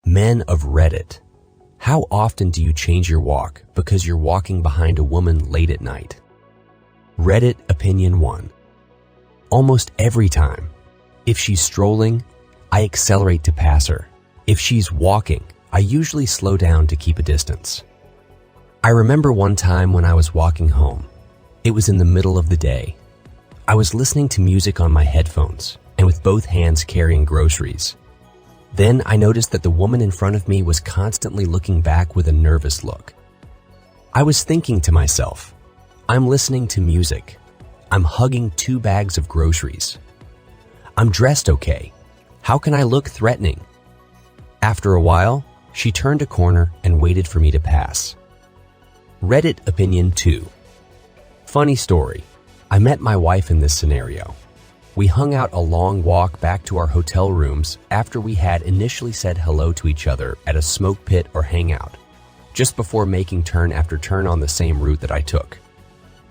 Men of Reddit, how often do you change your walk because you're walking behind a woman late at night? Reddit Opinion 1. Almost every time. If she's strolling, I accelerate to pass her. If she's walking, I usually slow down to keep a distance. I remember one time when I was walking home. It was in the middle of the day. I was listening to music on my headphones and with both hands carrying groceries. Then I noticed that the woman in front of me was constantly looking back with a nervous look. I was thinking to myself, I'm listening to music. I'm hugging 2 bags of groceries. I'm dressed okay. How can I look threatening? After a while, she turned a corner and waited for me to pass. Reddit Opinion 2. Funny story. I met my wife in this scenario. We hung out a long walk back to our hotel rooms after we had initially said hello to each other at a smoke pit or hangout, just before making turn after turn on the same route that I took.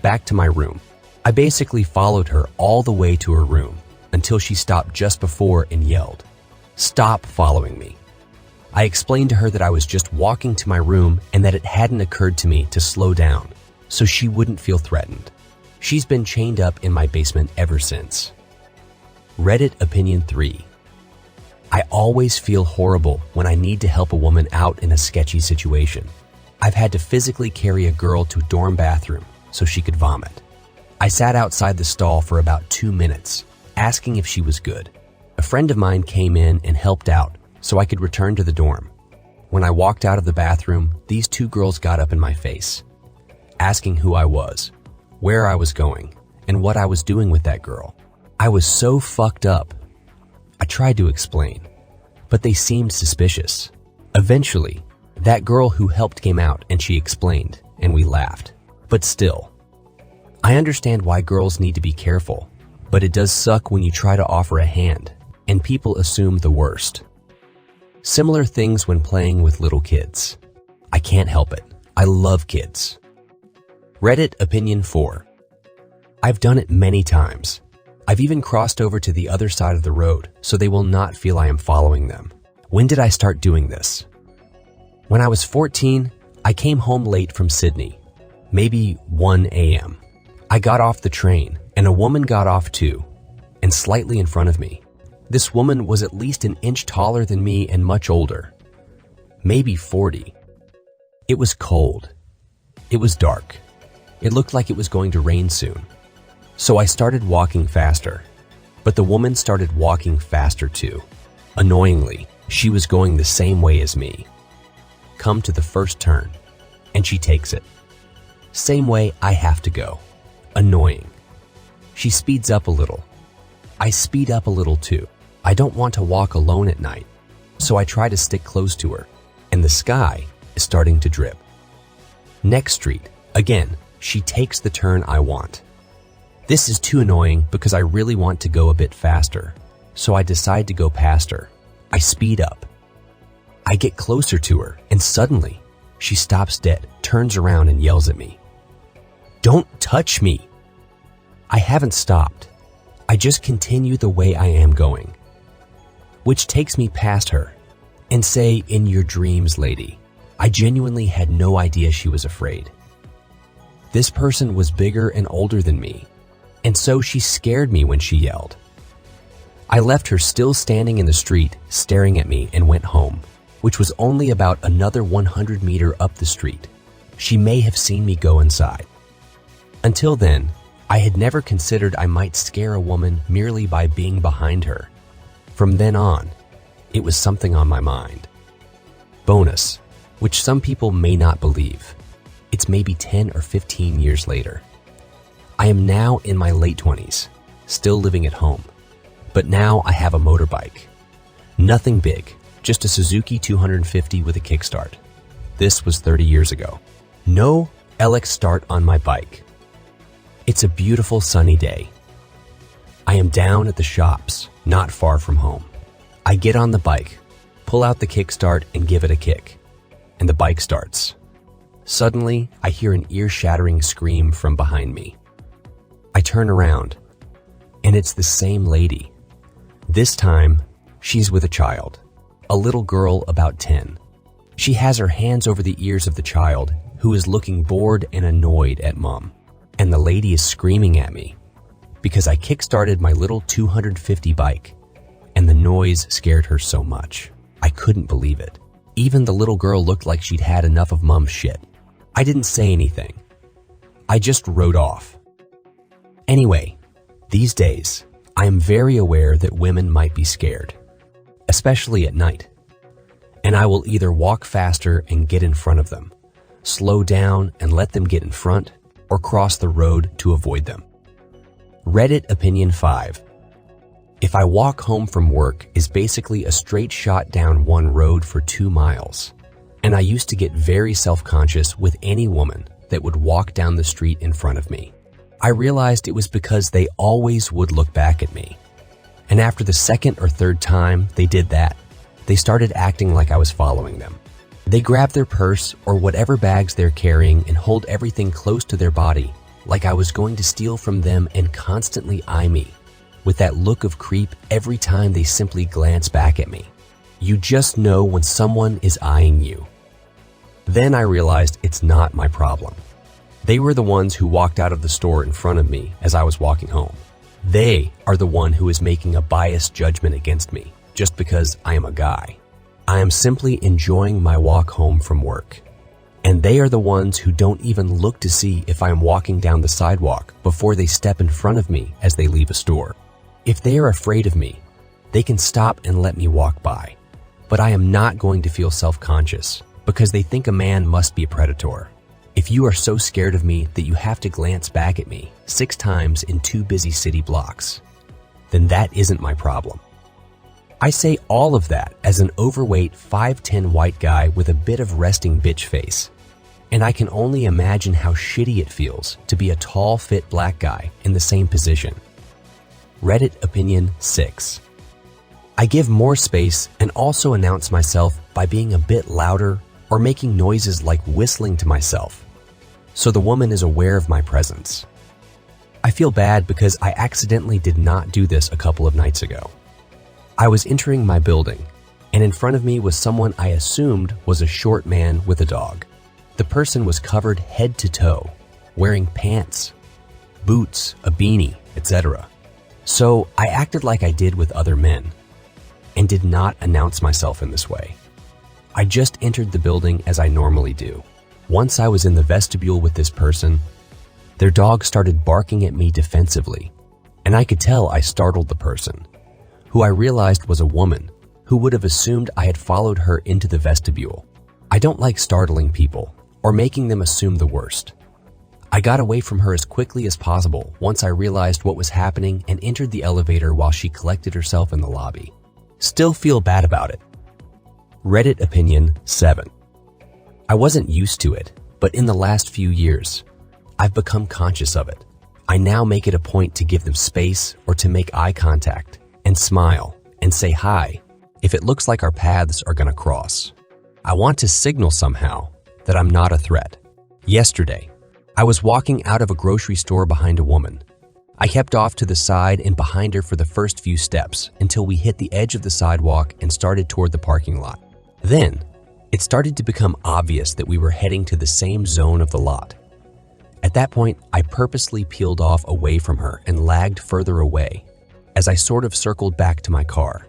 Back to my room. I basically followed her all the way to her room until she stopped just before and yelled, "Stop following me." I explained to her that I was just walking to my room and that it hadn't occurred to me to slow down so she wouldn't feel threatened. She's been chained up in my basement ever since. Reddit Opinion 3. I always feel horrible when I need to help a woman out in a sketchy situation. I've had to physically carry a girl to a dorm bathroom so she could vomit. I sat outside the stall for about 2 minutes, asking if she was good. A friend of mine came in and helped out so I could return to the dorm. When I walked out of the bathroom, these 2 girls got up in my face, asking who I was, where I was going, and what I was doing with that girl. I was so fucked up. I tried to explain, but they seemed suspicious. Eventually, that girl who helped came out and she explained, and we laughed. But still, I understand why girls need to be careful, but it does suck when you try to offer a hand and people assume the worst. Similar things when playing with little kids. I can't help it. I love kids. Reddit Opinion 4. I've done it many times. I've even crossed over to the other side of the road so they will not feel I am following them. When did I start doing this? When I was 14, I came home late from Sydney, maybe 1 a.m. I got off the train and a woman got off too, and slightly in front of me. This woman was at least an inch taller than me and much older, maybe 40. It was cold. It was dark. It looked like it was going to rain soon. So I started walking faster, but the woman started walking faster too. Annoyingly, she was going the same way as me. Come to the first turn, and she takes it. Same way I have to go. Annoying. She speeds up a little. I speed up a little too. I don't want to walk alone at night, so I try to stick close to her, and the sky is starting to drip. Next street, again, she takes the turn I want. This is too annoying because I really want to go a bit faster, so I decide to go past her. I speed up. I get closer to her, and suddenly, she stops dead, turns around and yells at me. "Don't touch me!" I haven't stopped. I just continue the way I am going, which takes me past her, and say, "In your dreams, lady." I genuinely had no idea she was afraid. This person was bigger and older than me, and so she scared me when she yelled. I left her still standing in the street, staring at me, and went home, which was only about another 100 meters up the street. She may have seen me go inside. Until then, I had never considered I might scare a woman merely by being behind her. From then on, it was something on my mind. Bonus, which some people may not believe. It's maybe 10 or 15 years later. I am now in my late 20s, still living at home, but now I have a motorbike. Nothing big, just a Suzuki 250 with a kickstart. This was 30 years ago. No LX start on my bike. It's a beautiful sunny day. I am down at the shops, not far from home. I get on the bike, pull out the kickstart and give it a kick, and the bike starts. Suddenly, I hear an ear-shattering scream from behind me. I turn around, and it's the same lady. This time, she's with a child. a little girl about 10. She has her hands over the ears of the child, who is looking bored and annoyed at Mom. And the lady is screaming at me because I kickstarted my little 250 bike, and the noise scared her so much. I couldn't believe it. Even the little girl looked like she'd had enough of Mom's shit. I didn't say anything. I just rode off. Anyway, these days, I am very aware that women might be scared, especially at night. And I will either walk faster and get in front of them, slow down and let them get in front, or cross the road to avoid them. Reddit Opinion 5. If I walk home from work is basically a straight shot down one road for 2 miles. And I used to get very self-conscious with any woman that would walk down the street in front of me. I realized it was because they always would look back at me. And after the second or third time they did that, they started acting like I was following them. They grab their purse or whatever bags they're carrying and hold everything close to their body, like I was going to steal from them, and constantly eye me with that look of creep every time they simply glance back at me. You just know when someone is eyeing you. Then I realized it's not my problem. They were the ones who walked out of the store in front of me as I was walking home. They are the one who is making a biased judgment against me just because I am a guy. I am simply enjoying my walk home from work. And they are the ones who don't even look to see if I am walking down the sidewalk before they step in front of me as they leave a store. If they are afraid of me, they can stop and let me walk by. But I am not going to feel self-conscious because they think a man must be a predator. If you are so scared of me that you have to glance back at me 6 times in 2 busy city blocks, then that isn't my problem. I say all of that as an overweight 5'10" white guy with a bit of resting bitch face. And I can only imagine how shitty it feels to be a tall, fit black guy in the same position. Reddit Opinion 6. I give more space and also announce myself by being a bit louder or making noises like whistling to myself, so the woman is aware of my presence. I feel bad because I accidentally did not do this a couple of nights ago. I was entering my building, and in front of me was someone I assumed was a short man with a dog. The person was covered head to toe, wearing pants, boots, a beanie, etc. So I acted like I did with other men, and did not announce myself in this way. I just entered the building as I normally do. Once I was in the vestibule with this person, their dog started barking at me defensively, and I could tell I startled the person, who I realized was a woman who would have assumed I had followed her into the vestibule. I don't like startling people or making them assume the worst. I got away from her as quickly as possible once I realized what was happening and entered the elevator while she collected herself in the lobby. Still feel bad about it. Reddit Opinion 7. I wasn't used to it, but in the last few years, I've become conscious of it. I now make it a point to give them space or to make eye contact and smile and say hi if it looks like our paths are going to cross. I want to signal somehow that I'm not a threat. Yesterday, I was walking out of a grocery store behind a woman. I kept off to the side and behind her for the first few steps until we hit the edge of the sidewalk and started toward the parking lot. Then, it started to become obvious that we were heading to the same zone of the lot. At that point, I purposely peeled off away from her and lagged further away as I sort of circled back to my car.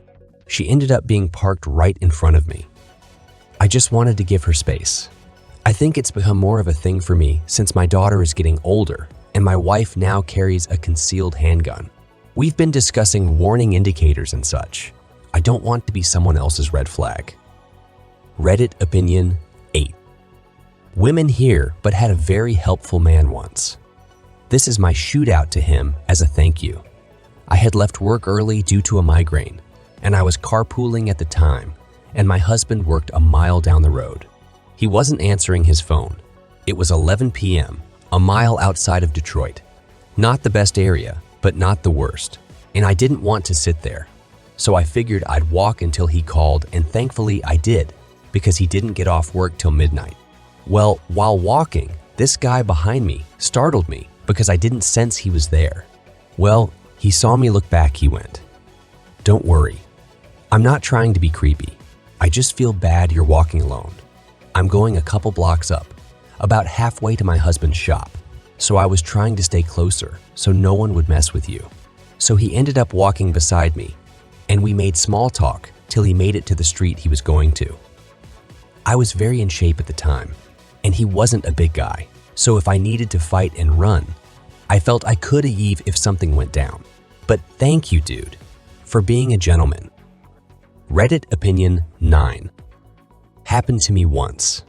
She ended up being parked right in front of me. I just wanted to give her space. I think it's become more of a thing for me since my daughter is getting older and my wife now carries a concealed handgun. We've been discussing warning indicators and such. I don't want to be someone else's red flag. Reddit Opinion 8. Women here, but had a very helpful man once. This is my shootout to him as a thank you. I had left work early due to a migraine, and I was carpooling at the time, and my husband worked a mile down the road. He wasn't answering his phone. It was 11 p.m., a mile outside of Detroit. Not the best area, but not the worst, and I didn't want to sit there. So I figured I'd walk until he called, and thankfully I did, because he didn't get off work till midnight. Well, while walking, this guy behind me startled me because I didn't sense he was there. Well, he saw me look back, he went, "Don't worry. I'm not trying to be creepy. I just feel bad you're walking alone. I'm going a couple blocks up, about halfway to my husband's shop, so I was trying to stay closer so no one would mess with you. So he ended up walking beside me, and we made small talk till he made it to the street he was going to. I was very in shape at the time, and he wasn't a big guy, so if I needed to fight and run, I felt I could leave if something went down. But thank you, dude, for being a gentleman. Reddit opinion 9. Happened to me once.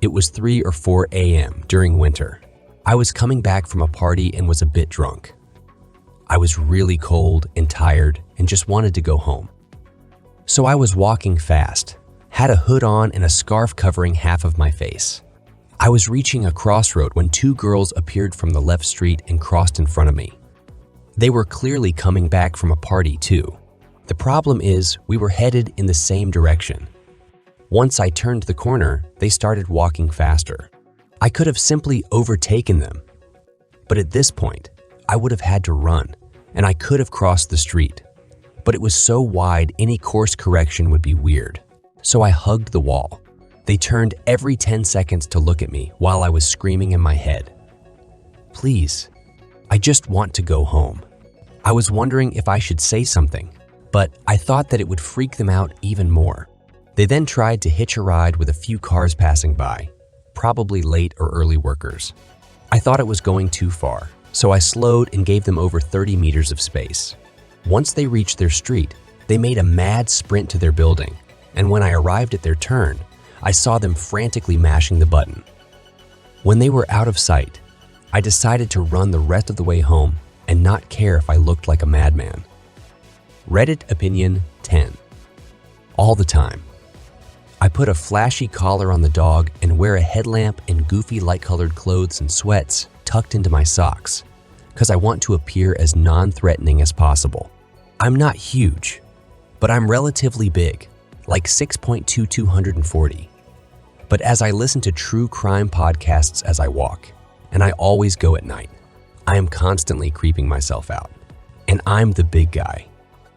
It was 3 or 4 a.m. during winter. I was coming back from a party and was a bit drunk. I was really cold and tired and just wanted to go home. So I was walking fast, had a hood on and a scarf covering half of my face. I was reaching a crossroad when 2 girls appeared from the left street and crossed in front of me. They were clearly coming back from a party too. The problem is we were headed in the same direction. Once I turned the corner, they started walking faster. I could have simply overtaken them. But at this point, I would have had to run, and I could have crossed the street. But it was so wide, any course correction would be weird. So I hugged the wall. They turned every 10 seconds to look at me while I was screaming in my head, "Please, I just want to go home." I was wondering if I should say something, but I thought that it would freak them out even more. They then tried to hitch a ride with a few cars passing by, probably late or early workers. I thought it was going too far, so I slowed and gave them over 30 meters of space. Once they reached their street, they made a mad sprint to their building, and when I arrived at their turn, I saw them frantically mashing the button. When they were out of sight, I decided to run the rest of the way home and not care if I looked like a madman. Reddit opinion 10. All the time. I put a flashy collar on the dog and wear a headlamp and goofy light-colored clothes and sweats tucked into my socks because I want to appear as non-threatening as possible. I'm not huge, but I'm relatively big, like 6'2", 240. But as I listen to true crime podcasts as I walk, and I always go at night, I am constantly creeping myself out. And I'm the big guy,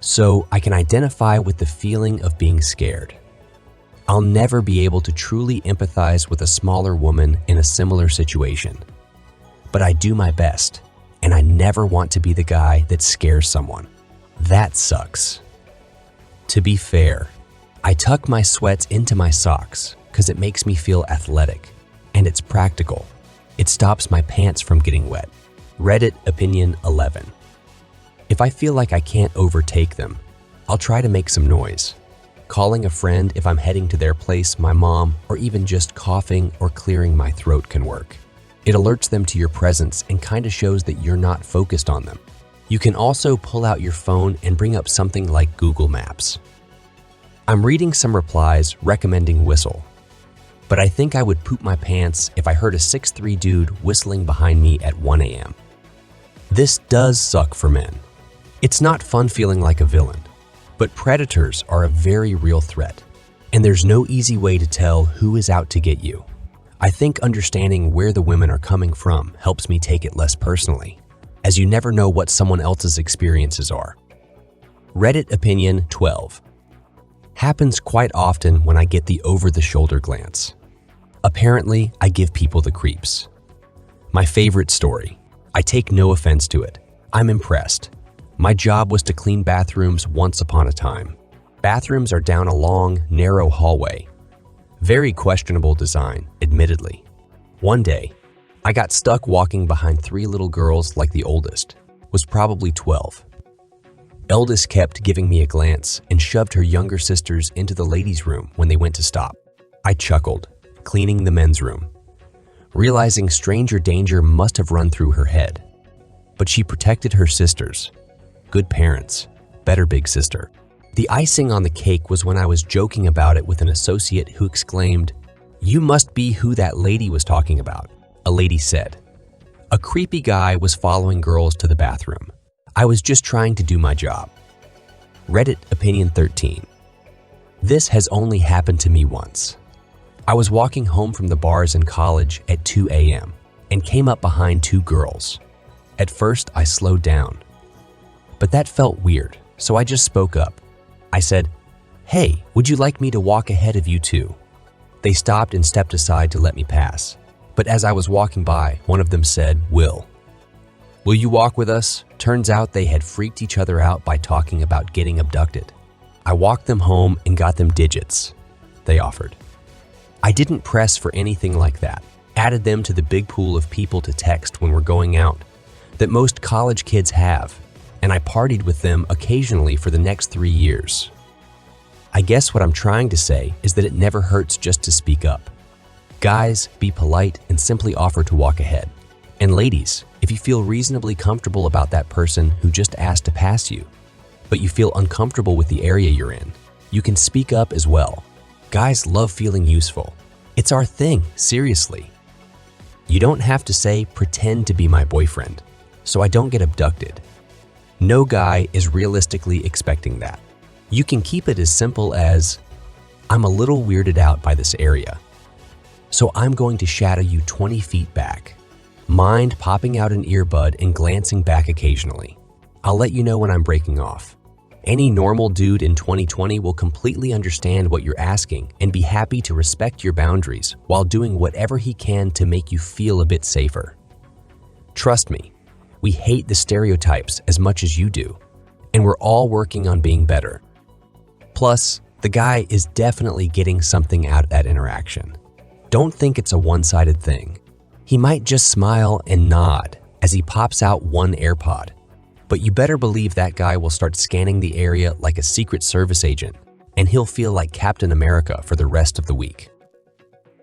so I can identify with the feeling of being scared. I'll never be able to truly empathize with a smaller woman in a similar situation. But I do my best, and I never want to be the guy that scares someone. That sucks. To be fair, I tuck my sweats into my socks because it makes me feel athletic, and it's practical. It stops my pants from getting wet. Reddit opinion 11. If I feel like I can't overtake them, I'll try to make some noise. Calling a friend if I'm heading to their place, my mom, or even just coughing or clearing my throat can work. It alerts them to your presence and kind of shows that you're not focused on them. You can also pull out your phone and bring up something like Google Maps. I'm reading some replies recommending whistle, but I think I would poop my pants if I heard a 6'3" dude whistling behind me at 1 a.m. This does suck for men. It's not fun feeling like a villain, but predators are a very real threat, and there's no easy way to tell who is out to get you. I think understanding where the women are coming from helps me take it less personally, as you never know what someone else's experiences are. Reddit opinion 12. Happens quite often when I get the over-the-shoulder glance. Apparently, I give people the creeps. My favorite story. I take no offense to it. I'm impressed. My job was to clean bathrooms once upon a time. Bathrooms are down a long, narrow hallway. Very questionable design, admittedly. One day, I got stuck walking behind 3 little girls like the oldest was probably 12. Eldest kept giving me a glance and shoved her younger sisters into the ladies' room when they went to stop. I chuckled, cleaning the men's room, realizing stranger danger must have run through her head. But she protected her sisters. Good parents, better big sister. The icing on the cake was when I was joking about it with an associate who exclaimed, "You must be who that lady was talking about," a lady said. A creepy guy was following girls to the bathroom. I was just trying to do my job. Reddit opinion 13. This has only happened to me once. I was walking home from the bars in college at 2 a.m. and came up behind 2 girls. At first, I slowed down. But that felt weird, so I just spoke up. I said, "Hey, would you like me to walk ahead of you too?" They stopped and stepped aside to let me pass. But as I was walking by, one of them said, Will you walk with us?" Turns out they had freaked each other out by talking about getting abducted. I walked them home and got them digits they offered. I didn't press for anything like that. Added them to the big pool of people to text when we're going out that most college kids have, and I partied with them occasionally for the next 3 years. I guess what I'm trying to say is that it never hurts just to speak up. Guys, be polite and simply offer to walk ahead. And ladies, if you feel reasonably comfortable about that person who just asked to pass you, but you feel uncomfortable with the area you're in, you can speak up as well. Guys love feeling useful. It's our thing, seriously. You don't have to say, "Pretend to be my boyfriend, so I don't get abducted." No guy is realistically expecting that. You can keep it as simple as, "I'm a little weirded out by this area, so I'm going to shadow you 20 feet back. Mind popping out an earbud and glancing back occasionally. I'll let you know when I'm breaking off." Any normal dude in 2020 will completely understand what you're asking and be happy to respect your boundaries while doing whatever he can to make you feel a bit safer. Trust me, we hate the stereotypes as much as you do, and we're all working on being better. Plus, the guy is definitely getting something out of that interaction. Don't think it's a one-sided thing. He might just smile and nod as he pops out one AirPod, but you better believe that guy will start scanning the area like a Secret Service agent, and he'll feel like Captain America for the rest of the week.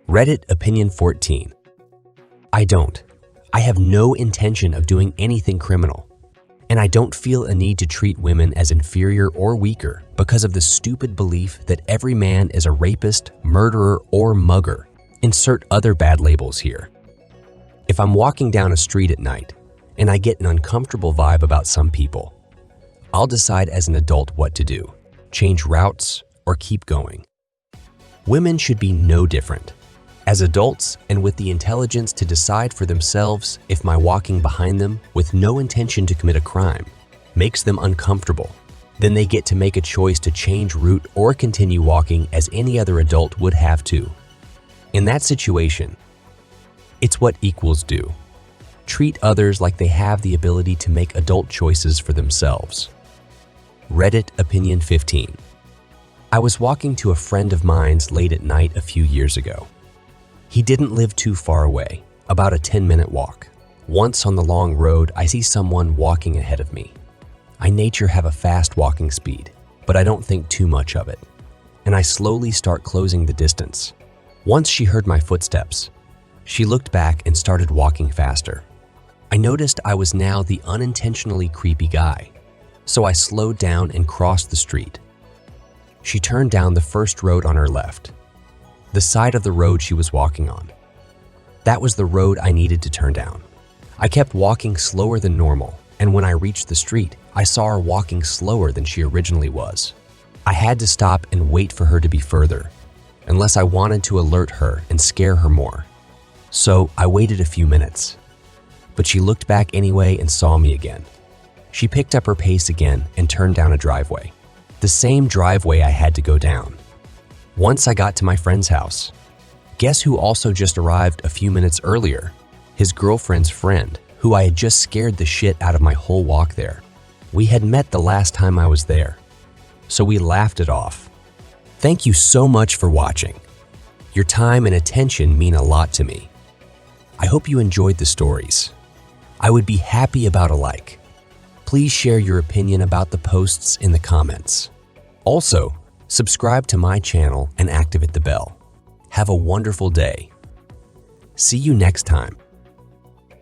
Reddit Opinion 14. I have no intention of doing anything criminal, and I don't feel a need to treat women as inferior or weaker because of the stupid belief that every man is a rapist, murderer, or mugger. Insert other bad labels here. If I'm walking down a street at night and I get an uncomfortable vibe about some people, I'll decide as an adult what to do, change routes, or keep going. Women should be no different. As adults and with the intelligence to decide for themselves if my walking behind them with no intention to commit a crime makes them uncomfortable, then they get to make a choice to change route or continue walking as any other adult would have to. In that situation, it's what equals do. Treat others like they have the ability to make adult choices for themselves. Reddit Opinion 15. I was walking to a friend of mine's late at night a few years ago. He didn't live too far away, about a 10-minute walk. Once on the long road, I see someone walking ahead of me. I nature have a fast walking speed, but I don't think too much of it, and I slowly start closing the distance. Once she heard my footsteps, she looked back and started walking faster. I noticed I was now the unintentionally creepy guy, so I slowed down and crossed the street. She turned down the first road on her left, the side of the road she was walking on. That was the road I needed to turn down. I kept walking slower than normal, and when I reached the street, I saw her walking slower than she originally was. I had to stop and wait for her to be further, unless I wanted to alert her and scare her more. So I waited a few minutes, but she looked back anyway and saw me again. She picked up her pace again and turned down a driveway, the same driveway I had to go down. Once I got to my friend's house, guess who also just arrived a few minutes earlier? His girlfriend's friend, who I had just scared the shit out of my whole walk there. We had met the last time I was there, so we laughed it off. Thank you so much for watching. Your time and attention mean a lot to me. I hope you enjoyed the stories. I would be happy about a like. Please share your opinion about the posts in the comments. Also, subscribe to my channel and activate the bell. Have a wonderful day. See you next time.